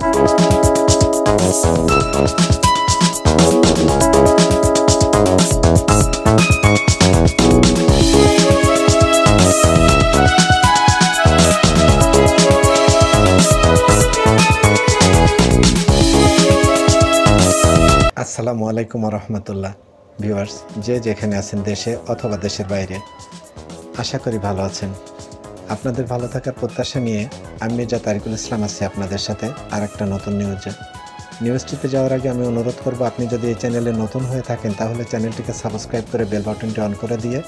আসসালামু আলাইকুম রহমতুল্লাহ। ভিউয়ার্স, যে যেখানে আছেন দেশে অথবা দেশের বাইরে, আশা করি ভালো আছেন। আপনাদের ভালো থাকার প্রত্যাশা নিয়ে আমি মির্জা তারিকুল ইসলাম আছি আপনাদের সাথে আর একটা নতুন নিউজটিতে যাওয়ার আগে আমি অনুরোধ করব, আপনি যদি এই চ্যানেলে নতুন হয়ে থাকেন তাহলে চ্যানেলটিকে সাবস্ক্রাইব করে বেল বাটনটি অন করে দিয়ে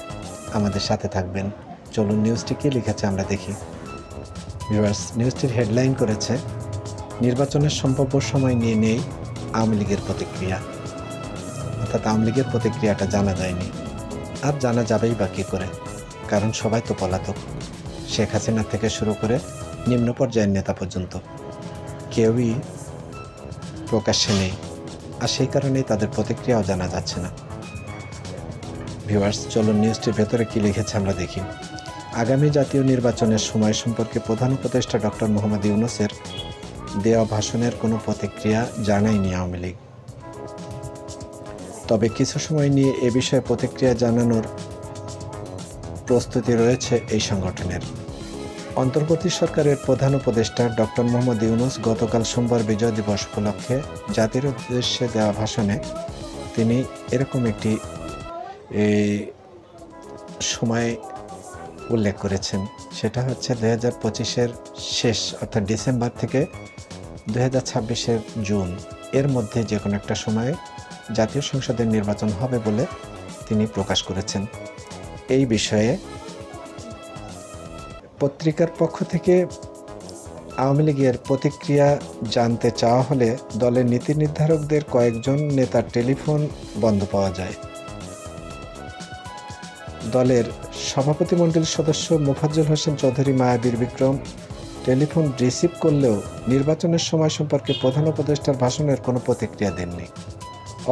আমাদের সাথে থাকবেন। চলুন নিউজটি কী লিখেছে আমরা দেখি। ভিউয়ার্স, নিউজটির হেডলাইন করেছে, নির্বাচনের সম্ভাব্য সময় নিয়ে নেই আওয়ামী লীগের প্রতিক্রিয়া। অর্থাৎ আওয়ামী লীগের প্রতিক্রিয়াটা জানা যায়নি, আর জানা যাবেই বা কী করে, কারণ সবাই তো পলাতক। শেখ হাসিনা থেকে শুরু করে নিম্ন পর্যায়ের নেতা পর্যন্ত কেউই প্রকাশ্যে নেই, আর সেই কারণেই তাদের প্রতিক্রিয়াও জানা যাচ্ছে না। ভিউয়ার্স, চলুন নিউজটির ভেতরে কী লিখেছে আমরা দেখি। আগামী জাতীয় নির্বাচনের সময় সম্পর্কে প্রধান উপদেষ্টা ডক্টর মোহাম্মদ ইউনূসের দেওয়া ভাষণের কোনো প্রতিক্রিয়া জানায়নি আওয়ামী লীগ। তবে কিছু সময় নিয়ে এ বিষয়ে প্রতিক্রিয়া জানানোর প্রস্তুতি রয়েছে এই সংগঠনের। অন্তর্বর্তী সরকারের প্রধান উপদেষ্টা ডক্টর মোহাম্মদ ইউনূস গতকাল সোমবার বিজয় দিবস উপলক্ষে জাতির উদ্দেশ্যে দেওয়া ভাষণে তিনি এরকম একটি সময় উল্লেখ করেছেন। সেটা হচ্ছে 2025-এর শেষ, অর্থাৎ ডিসেম্বর থেকে 2026-এর জুন, এর মধ্যে যে কোনো একটা সময়ে জাতীয় সংসদের নির্বাচন হবে বলে তিনি প্রকাশ করেছেন। এই বিষয়ে পত্রিকার পক্ষ থেকে আওয়ামী লীগের প্রতিক্রিয়া জানতে চাওয়া হলে দলের নীতি নির্ধারকদের কয়েকজন নেতার টেলিফোন বন্ধ পাওয়া যায়। দলের সভাপতিমণ্ডলীর সদস্য মোফাজ্জল হোসেন চৌধুরী মায়াবীর বিক্রম টেলিফোন রিসিভ করলেও নির্বাচনের সময় সম্পর্কে প্রধান উপদেষ্টার ভাষণের কোনো প্রতিক্রিয়া দেননি।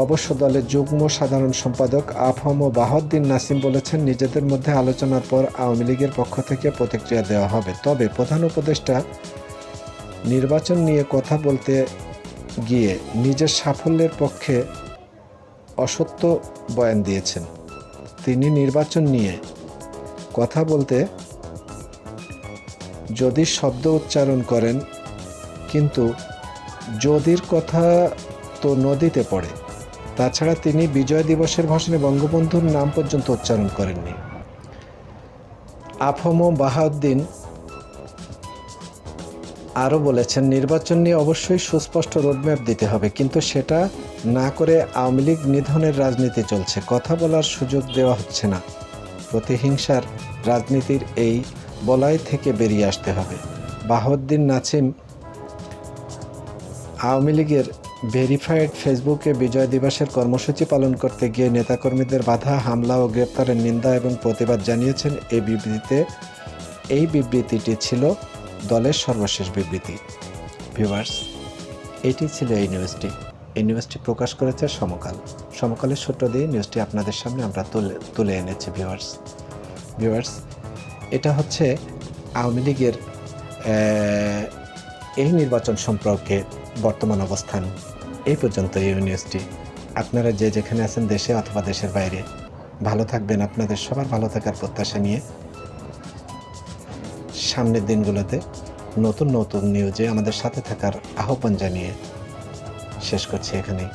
অবশ্য দলের যুগ্ম সাধারণ সম্পাদক আফম বাহাউদ্দিন নাসিম বলেছেন, নিজেদের মধ্যে আলোচনার পর আওয়ামী লীগের পক্ষ থেকে প্রতিক্রিয়া দেওয়া হবে। তবে প্রধান উপদেষ্টা নির্বাচন নিয়ে কথা বলতে গিয়ে নিজের সাফল্যের পক্ষে অসত্য বয়ান দিয়েছেন। তিনি নির্বাচন নিয়ে কথা বলতে যদি শব্দ উচ্চারণ করেন, কিন্তু যদির কথা তো নদীতে পড়ে। তাছাড়া তিনি বিজয় দিবসের ভাষণে বঙ্গবন্ধুর নাম পর্যন্ত উচ্চারণ করেননি। আফম বাহাউদ্দিন আরও বলেছেন, নির্বাচন নিয়ে অবশ্যই সুস্পষ্ট রোডম্যাপ দিতে হবে, কিন্তু সেটা না করে আওয়ামী লীগ নিধনের রাজনীতি চলছে, কথা বলার সুযোগ দেওয়া হচ্ছে না। প্রতিহিংসার রাজনীতির এই বলয় থেকে বেরিয়ে আসতে হবে। বাহাউদ্দিন নাসিম আওয়ামী লীগের ভেরিফাইড ফেসবুকে বিজয় দিবসের কর্মসূচি পালন করতে গিয়ে নেতাকর্মীদের বাধা, হামলা ও গ্রেপ্তারের নিন্দা এবং প্রতিবাদ জানিয়েছেন। এই বিবৃতিটি ছিল দলের সর্বশেষ বিবৃতি। ভিউয়ার্স, এটি ছিল এই নিউজটি প্রকাশ করেছে সমকালের সূত্র দিয়ে নিউজটি আপনাদের সামনে আমরা তুলে এনেছি। ভিউয়ার্স, এটা হচ্ছে আওয়ামী লীগের এই নির্বাচন সম্পর্কে বর্তমান অবস্থান। এই পর্যন্ত এই নিউজটি। আপনারা যে যেখানে আছেন দেশে অথবা দেশের বাইরে, ভালো থাকবেন। আপনাদের সবার ভালো থাকার প্রত্যাশা নিয়ে সামনের দিনগুলোতে নতুন নিউজে আমাদের সাথে থাকার আহ্বান জানিয়ে শেষ করছি এখানেই।